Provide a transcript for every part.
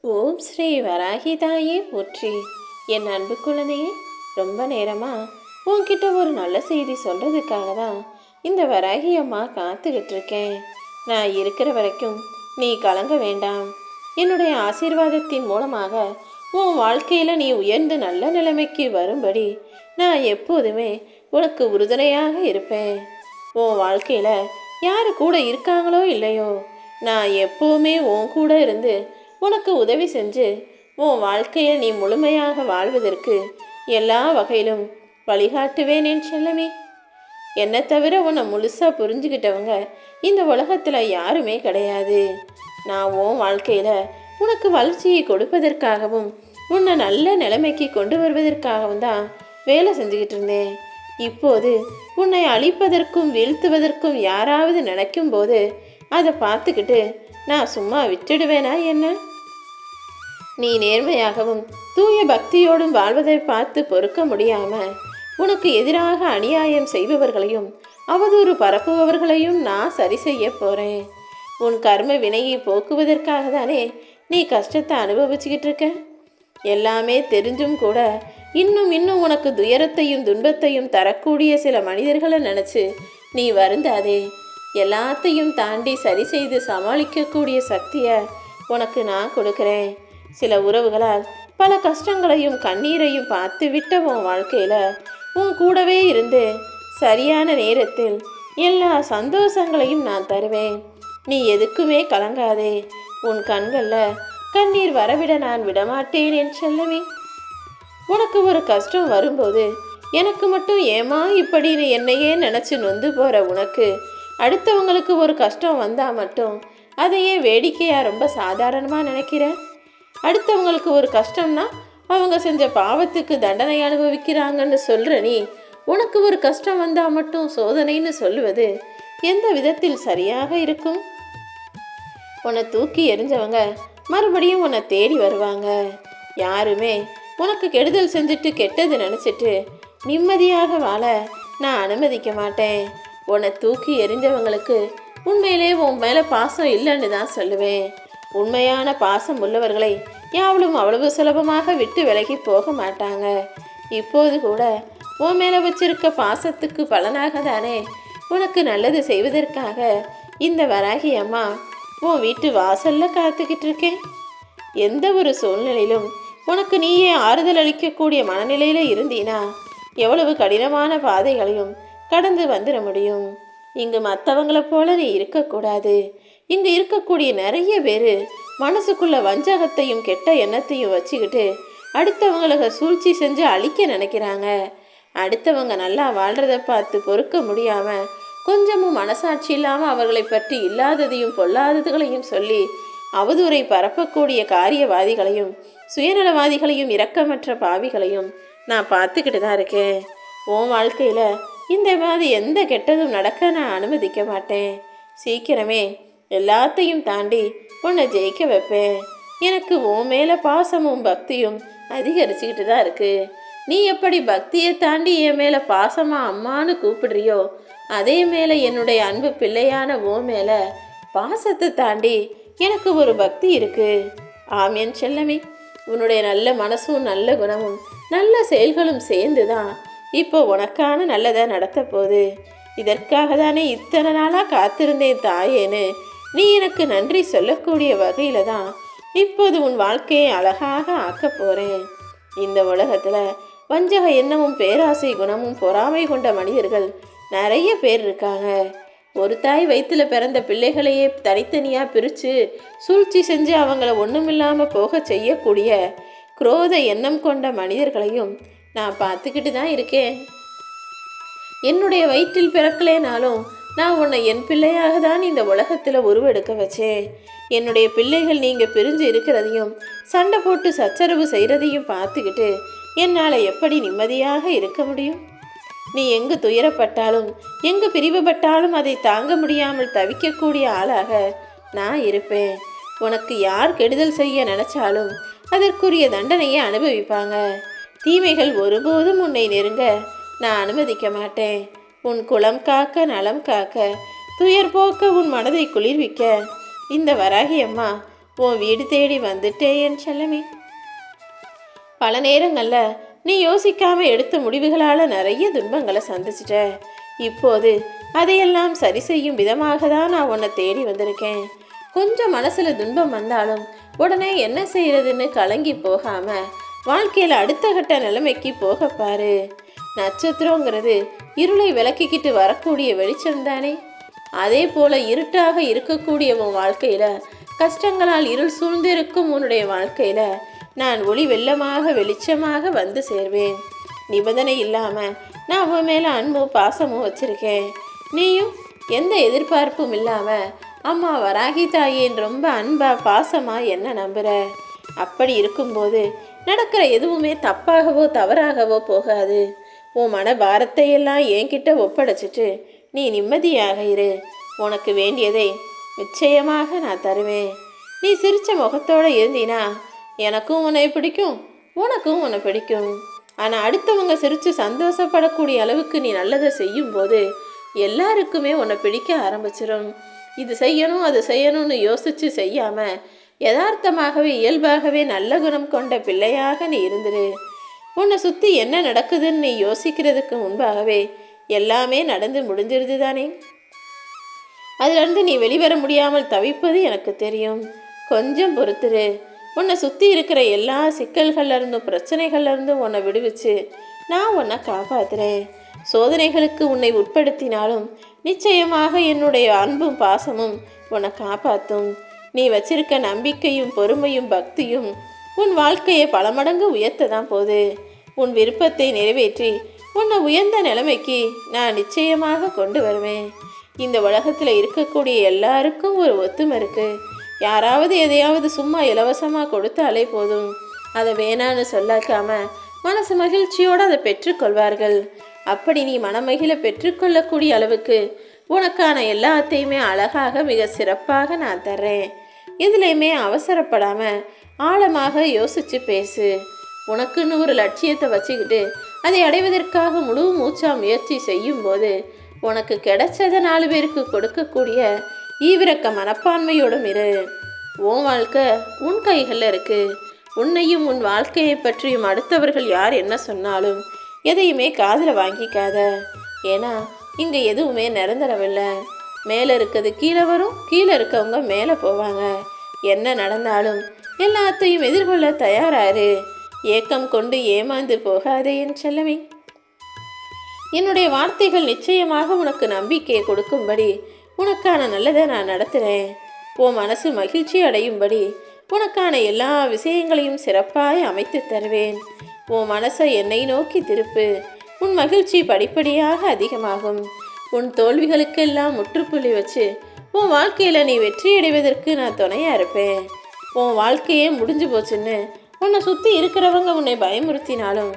ஓம் ஸ்ரீ வராகி தாயே போற்றி. என் அன்பு குழந்தையே, ரொம்ப நேரமா உன்கிட்ட ஒரு நல்ல செய்தி சொல்றதுக்காக தான் இந்த வராகி அம்மா காத்துக்கிட்டு இருக்கேன். நான் இருக்கிற வரைக்கும் நீ கலங்க வேண்டாம். என்னுடைய ஆசீர்வாதத்தின் மூலமாக உன் வாழ்க்கையில் நீ உயர்ந்து நல்ல நிலைமைக்கு வரும்படி நான் எப்போதுமே உனக்கு உறுதுணையாக இருப்பேன். உன் வாழ்க்கையில் யார் கூட இருக்காங்களோ இல்லையோ, நான் எப்போவுமே உன் கூட இருந்து உனக்கு உதவி செஞ்சு உன் வாழ்க்கையை நீ முழுமையாக வாழ்வதற்கு எல்லா வகையிலும் வழிகாட்டுவேன் என் செல்லமே. என்னை தவிர உன்னை முழுசாக புரிஞ்சுக்கிட்டவங்க இந்த உலகத்தில் யாருமே கிடையாது. நான் உன் வாழ்க்கையில் உனக்கு வளர்ச்சியை கொடுப்பதற்காகவும் உன்னை நல்ல நிலைமைக்கு கொண்டு வருவதற்காகவும் தான் வேலை செஞ்சுக்கிட்டு இருந்தேன். இப்போது உன்னை அழிப்பதற்கும் வீழ்த்துவதற்கும் யாராவது நினைக்கும் போது அதை பார்த்துக்கிட்டு நான் சும்மா விட்டுடுவேனா என்ன? நீ நேர்மையாகவும் தூய பக்தியோடும் வாழ்வதை பார்த்து பொறுக்க முடியாம உனக்கு எதிராக அநியாயம் செய்பவர்களையும் அவதூறு பரப்புபவர்களையும் நான் சரி செய்ய போறேன். உன் கர்ம வினையை போக்குவதற்காக தானே நீ கஷ்டத்தை அனுபவிச்சுக்கிட்டு இருக்க. எல்லாமே தெரிஞ்சும் கூட இன்னும் உனக்கு துயரத்தையும் துன்பத்தையும் தரக்கூடிய சில மனிதர்களை நினச்சி நீ வருந்தாதே. எல்லாத்தையும் தாண்டி சரி செய்து சமாளிக்கக்கூடிய சக்தியை உனக்கு நான் கொடுக்குறேன். சில உறவுகளால் பல கஷ்டங்களையும் கண்ணீரையும் பார்த்து விட்ட உன் வாழ்க்கையில் உன் கூடவே இருந்து சரியான நேரத்தில் எல்லா சந்தோஷங்களையும் நான் தருவேன். நீ எதுக்குமே கலங்காதே. உன் கண்களில் கண்ணீர் வரவிட நான் விடமாட்டேன் என் செல்லமே. உனக்கு ஒரு கஷ்டம் வரும்போது எனக்கு மட்டும் ஏமா இப்படின்னு என்னையே நினச்சி நொந்து போகிற உனக்கு அடுத்தவங்களுக்கு ஒரு கஷ்டம் வந்தால் மட்டும் அதையே வேடிக்கையாக ரொம்ப சாதாரணமாக நினைக்கிற. அடுத்தவங்களுக்கு ஒரு கஷ்டம்னா அவங்க செஞ்ச பாவத்துக்கு தண்டனை அனுபவிக்கிறாங்கன்னு சொல்கிற நீ உனக்கு ஒரு கஷ்டம் வந்தால் மட்டும் சோதனைன்னு சொல்லுவது எந்த விதத்தில் சரியாக இருக்கும்? உன்னை தூக்கி எறிஞ்சவங்க மறுபடியும் உன்னை தேடி வருவாங்க. யாருமே உனக்கு கெடுதல் செஞ்சுட்டு கெட்டது நினச்சிட்டு நிம்மதியாக வாழ நான் அனுமதிக்க மாட்டேன். உன்னை தூக்கி எறிஞ்சவங்களுக்கு உண்மையிலே உன் மேலே பாசம் இல்லைன்னு தான் சொல்லுவேன். உண்மையான பாசம் உள்ளவர்களை யாவளும் அவ்வளவு சுலபமாக விட்டு விலகி போக மாட்டாங்க. இப்போது கூட உன் மேலே வச்சிருக்க பாசத்துக்கு பலனாக தானே உனக்கு நல்லது செய்வதற்காக இந்த வராகி அம்மா உன் வீட்டு வாசலில் காத்துக்கிட்டு இருக்கேன். எந்த ஒரு சூழ்நிலையிலும் உனக்கு நீயே ஆறுதல் அளிக்கக்கூடிய மனநிலையில் இருந்தீனா எவ்வளவு கடினமான பாதைகளையும் கடந்து வந்துட முடியும். இங்கு மற்றவங்களை போல நீ இருக்கக்கூடாது. இங்கு இருக்கக்கூடிய நிறைய பேர் மனசுக்குள்ள வஞ்சகத்தையும் கெட்ட எண்ணத்தையும் வச்சுக்கிட்டு அடுத்தவங்களுக்கு சூழ்ச்சி செஞ்சு அழிக்க நினைக்கிறாங்க. அடுத்தவங்க நல்லா வாழ்கிறத பார்த்து பொறுக்க முடியாமல் கொஞ்சமும் மனசாட்சி இல்லாமல் அவர்களை பற்றி இல்லாததையும் பொல்லாததுகளையும் சொல்லி அவதூறை பரப்பக்கூடிய காரியவாதிகளையும் சுயநலவாதிகளையும் இரக்கமற்ற பாவிகளையும் நான் பார்த்துக்கிட்டு தான் இருக்கேன். உன் வாழ்க்கையில் இந்த மாதிரி எந்த கெட்டதும் நடக்க நான் அனுமதிக்க மாட்டேன். சீக்கிரமே எல்லாத்தையும் தாண்டி உன்னை ஜெயிக்க வைப்பேன். எனக்கு உன் மேலே பாசமும் பக்தியும் அதிகரிச்சுக்கிட்டு தான் இருக்குது. நீ எப்படி பக்தியை தாண்டி என் மேலே பாசமாக அம்மானு கூப்பிடுறியோ அதே மேலே என்னுடைய அன்பு பிள்ளையான உன் மேலே பாசத்தை தாண்டி எனக்கு ஒரு பக்தி இருக்குது. ஆமியன் செல்லமே, உன்னுடைய நல்ல மனசும் நல்ல குணமும் நல்ல செயல்களும் சேர்ந்து தான் இப்போ உனக்கான நல்லதை நடத்த போகுது. இதற்காக தானே இத்தனை நாளாக காத்திருந்தேன் தாயேன்னு நீ எனக்கு நன்றி சொல்லக்கூடிய வகையில் தான் இப்போது உன் வாழ்க்கையை அழகாக ஆக்க போகிறேன். இந்த உலகத்தில் வஞ்சக எண்ணமும் பேராசை குணமும் பொறாமை கொண்ட மனிதர்கள் நிறைய பேர் இருக்காங்க. ஒரு தாய் வயிற்றில் பிறந்த பிள்ளைகளையே தனித்தனியாக பிரித்து சூழ்ச்சி செஞ்சு அவங்கள ஒன்றுமில்லாமல் போக செய்யக்கூடிய குரோத எண்ணம் கொண்ட மனிதர்களையும் நான் பார்த்துக்கிட்டு தான் இருக்கேன். என்னுடைய வயிற்றில் பிறக்கலேனாலும் நான் உன்னை என் பிள்ளையாக தான் இந்த உலகத்தில் உருவெடுக்க வச்சேன். என்னுடைய பிள்ளைகள் நீங்கள் பிரிஞ்சு இருக்கிறதையும் சண்டை போட்டு சச்சரவு செய்கிறதையும் பார்த்துக்கிட்டு என்னால் எப்படி நிம்மதியாக இருக்க முடியும்? நீ எங்கு துயரப்பட்டாலும் எங்கு பிரிவுபட்டாலும் அதை தாங்க முடியாமல் தவிக்கக்கூடிய ஆளாக நான் இருப்பேன். உனக்கு யார் கெடுதல் செய்ய நினச்சாலும் அதற்குரிய தண்டனையை அனுபவிப்பாங்க. தீமைகள் ஒருபோதும் உன்னை நெருங்க நான் அனுமதிக்க மாட்டேன். உன் குலம் காக்க நலம் காக்க துயர் போக்க உன் மனதை குளிர்விக்க இந்த வராகி அம்மா உன் வீடு தேடி வந்துட்டே என் செல்லமே. பல நேரங்களில் நீ யோசிக்காம எடுத்த முடிவுகளால் நிறைய துன்பங்களை சந்திச்சிட்ட. இப்போது அதையெல்லாம் சரி செய்யும் விதமாக தான் நான் உன்னை தேடி வந்திருக்கேன். கொஞ்சம் மனசில் துன்பம் வந்தாலும் உடனே என்ன செய்யறதுன்னு கலங்கி போகாம வாழ்க்கையில் அடுத்த கட்ட நிலைமைக்கு போகப்பாரு. நட்சத்திரங்கிறது இருளை விளக்கிக்கிட்டு வரக்கூடிய வெளிச்சம் தானே. அதே போல இருட்டாக இருக்கக்கூடிய உன் வாழ்க்கையில, கஷ்டங்களால் இருள் சூழ்ந்திருக்கும் உன்னுடைய வாழ்க்கையில நான் ஒளி வெள்ளமாக வெளிச்சமாக வந்து சேர்வேன். நிபந்தனை இல்லாம நான் உன் மேல அன்பும் பாசமும் வச்சிருக்கேன். நீயும் எந்த எதிர்பார்ப்பும் இல்லாம அம்மா வராகி தாயின் ரொம்ப அன்பா பாசமா என்ன நம்புற. அப்படி இருக்கும்போது நடக்கிற எதுவுமே தப்பாகவோ தவறாகவோ போகாது. உன் மன பாரத்தை எல்லாம் என்கிட்ட ஒப்படைச்சிட்டு நீ நிம்மதியாக இரு. உனக்கு வேண்டியதை நிச்சயமாக நான் தருவேன். நீ சிரிச்ச முகத்தோடு இருந்தீனா எனக்கும் உன்னை பிடிக்கும், உனக்கும் உன்னை பிடிக்கும். ஆனால் அடுத்தவங்க சிரித்து சந்தோஷப்படக்கூடிய அளவுக்கு நீ நல்லதை செய்யும்போது எல்லாருக்குமே உன்னை பிடிக்க ஆரம்பிச்சிடும். இது செய்யணும் அது செய்யணும்னு யோசித்து செய்யாமல் யதார்த்தமாகவே இயல்பாகவே நல்ல குணம் கொண்ட பிள்ளையாக நீ இருந்துரு. உன்னை சுற்றி என்ன நடக்குதுன்னு நீ யோசிக்கிறதுக்கு முன்பாகவே எல்லாமே நடந்து முடிஞ்சிருது தானே. அதிலிருந்து நீ வெளிவர முடியாமல் தவிப்பது எனக்கு தெரியும். கொஞ்சம் பொறுத்துரு. உன்னை சுற்றி இருக்கிற எல்லா சிக்கல்கள்லேருந்தும் பிரச்சனைகள்லேருந்தும் உன்னை விடுவிச்சு நான் உன்னை காப்பாற்றுறேன். சோதனைகளுக்கு உன்னை உட்படுத்தினாலும் நிச்சயமாக என்னுடைய அன்பும் பாசமும் உன்னை காப்பாற்றும். நீ வச்சிருக்க நம்பிக்கையும் பொறுமையும் பக்தியும் உன் வாழ்க்கையை பல மடங்கு உயர்த்த தான் போகுது. உன் விருப்பத்தை நிறைவேற்றி உன்னை உயர்ந்த நிலைமைக்கு நான் நிச்சயமாக கொண்டு வருவேன். இந்த உலகத்தில் இருக்கக்கூடிய எல்லாருக்கும் ஒரு ஒத்துமை இருக்குது. யாராவது எதையாவது சும்மா இலவசமாக கொடுத்தாலே போதும், அதை வேணான்னு சொல்லாக்காம மனசு மகிழ்ச்சியோடு அதை பெற்றுக்கொள்வார்கள். அப்படி நீ மனமகிழ பெற்றுக்கொள்ளக்கூடிய அளவுக்கு உனக்கான எல்லாத்தையுமே அழகாக மிக சிறப்பாக நான் தர்றேன். எதுலேயுமே அவசரப்படாமல் ஆழமாக யோசித்து பேசு. உனக்குன்னு ஒரு லட்சியத்தை வச்சுக்கிட்டு அதை அடைவதற்காக முழு மூச்சா முயற்சி செய்யும்போது உனக்கு கிடைச்சதை 4 பேருக்கு கொடுக்கக்கூடிய ஈவிரக்க மனப்பான்மையோடும் இரு. உன் வாழ்க்கை உன் கைகளில் இருக்குது. உன்னையும் உன் வாழ்க்கையை பற்றியும் அடுத்தவர்கள் யார் என்ன சொன்னாலும் எதையுமே காதில் வாங்கிக்காத. ஏன்னா இங்கே எதுவுமே நிரந்தரமில்லை. மேலே இருக்கிறது கீழே வரும், கீழே இருக்கவங்க மேலே போவாங்க. என்ன நடந்தாலும் எல்லாத்தையும் எதிர்கொள்ள தயாராரு. ஏக்கம் கொண்டு ஏமாந்து போகாதே என் செல்லமே. என்னுடைய வார்த்தைகள் நிச்சயமாக உனக்கு நம்பிக்கையை கொடுக்கும்படி உனக்கான நல்லதை நான் நடத்துகிறேன். உன் மனசு மகிழ்ச்சி அடையும்படி உனக்கான எல்லா விஷயங்களையும் சிறப்பாக அமைத்து தருவேன். உன் மனசை என்னை நோக்கி திருப்பு. உன் மகிழ்ச்சி படிப்படியாக அதிகமாகும். உன் தோல்விகளுக்கெல்லாம் முற்றுப்புள்ளி வச்சு உன் வாழ்க்கையில் நீ வெற்றியடைவதற்கு நான் துணையாக இருப்பேன். உன் வாழ்க்கையே முடிஞ்சு போச்சுன்னு உன்னை சுற்றி இருக்கிறவங்க உன்னை பயமுறுத்தினாலும்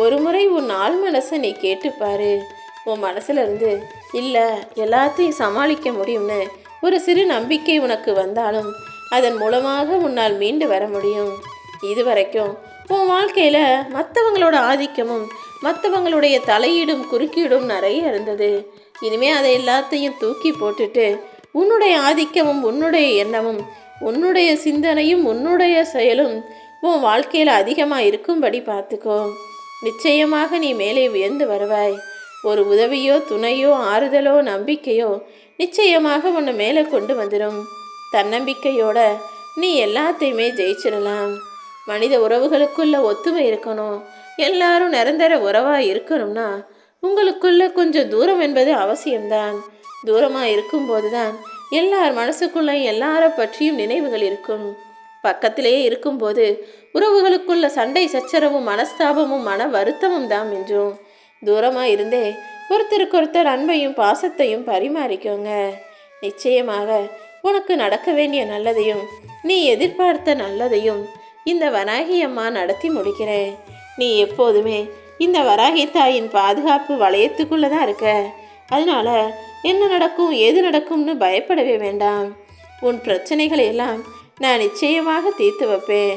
ஒரு முறை உன் ஆள் மனசை நீ கேட்டுப்பாரு. உன் மனசுல இருந்து இல்லை எல்லாத்தையும் சமாளிக்க முடியும்னு ஒரு சிறு நம்பிக்கை உனக்கு வந்தாலும் அதன் மூலமாக உன்னால் மீண்டு வர முடியும். இதுவரைக்கும் உன் வாழ்க்கையில் மற்றவங்களோட ஆதிக்கமும் மற்றவங்களுடைய தலையீடும் குறுக்கீடும் நிறைய இருந்தது. இனிமே அதை எல்லாத்தையும் தூக்கி போட்டுட்டு உன்னுடைய ஆதிக்கமும் உன்னுடைய எண்ணமும் உன்னுடைய சிந்தனையும் உன்னுடைய செயலும் உன் வாழ்க்கையில் அதிகமாக இருக்கும்படி பார்த்துக்கோ. நிச்சயமாக நீ மேலே உயர்ந்து வருவாய். ஒரு உதவியோ துணையோ ஆறுதலோ நம்பிக்கையோ நிச்சயமாக உன்னை மேலே கொண்டு வந்துடும். தன்னம்பிக்கையோட நீ எல்லாத்தையுமே ஜெயிச்சிடலாம். மனித உறவுகளுக்குள்ள ஒத்துமை இருக்கணும். எல்லாரும் நிரந்தர உறவாக இருக்கணும்னா உங்களுக்குள்ள கொஞ்சம் தூரம் என்பது அவசியம்தான். தூரமாக இருக்கும்போது தான் எல்லார் மனசுக்குள்ள எல்லாரை பற்றியும் நினைவுகள் இருக்கும். பக்கத்திலேயே இருக்கும்போது உறவுகளுக்குள்ள சண்டை சச்சரவும் மனஸ்தாபமும் மன வருத்தமும் தான் மிஞ்சும். தூரமாக இருந்தே ஒருத்தருக்கொருத்தர் அன்பையும் பாசத்தையும் பரிமாறிக்கோங்க. நிச்சயமாக உனக்கு நடக்க வேண்டிய நல்லதையும் நீ எதிர்பார்த்த நல்லதையும் இந்த வராகி அம்மா நடத்தி முடிக்கிறேன். நீ எப்போதுமே இந்த வராகி தாயின் பாதுகாப்பு வளையத்துக்குள்ளே தான் இருக்க. அதனால என்ன நடக்கும் ஏது நடக்கும்னு பயப்படவே வேண்டாம். உன் பிரச்சனைகளை எல்லாம் நான் நிச்சயமாக தீர்த்து வைப்பேன்.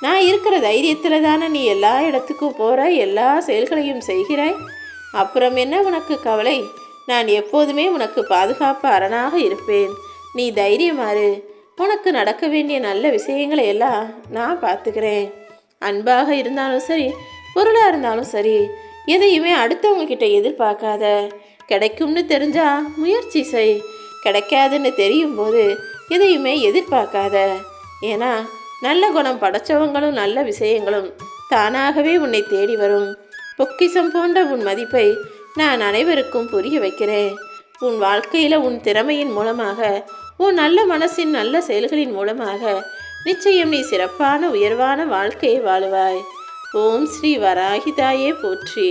நான் இருக்கிற தைரியத்தில் தானே நீ எல்லா இடத்துக்கும் போகிற, எல்லா செயல்களையும் செய்கிறாய். அப்புறம் என்ன உனக்கு கவலை? நான் எப்போதுமே உனக்கு பாதுகாப்பு அரணாக இருப்பேன். நீ தைரியமாறு. உனக்கு நடக்க வேண்டிய நல்ல விஷயங்களை எல்லாம் நான் பார்த்துக்கிறேன். அன்பாக இருந்தாலும் சரி, பொருளாக இருந்தாலும் சரி, எதையுமே அடுத்தவங்க கிட்ட எதிர்பார்க்காத. கிடைக்கும்னு தெரிஞ்சா முயற்சி செய், கிடைக்காதுன்னு தெரியும் போது எதையுமே எதிர்பார்க்காத. ஏன்னா நல்ல குணம் படைச்சவங்களும் நல்ல விஷயங்களும் தானாகவே உன்னை தேடி வரும். பொக்கிஷம் போன்ற உன் மதிப்பை நான் அனைவருக்கும் புரிய வைக்கிறேன். உன் வாழ்க்கையில் உன் திறமையின் மூலமாக, உன் நல்ல மனசின் நல்ல செயல்களின் மூலமாக நிச்சயம் நீ சிறப்பான உயர்வான வாழ்க்கையை வாழுவாய். ஓம் ஸ்ரீ வராகி தாயே போற்றி.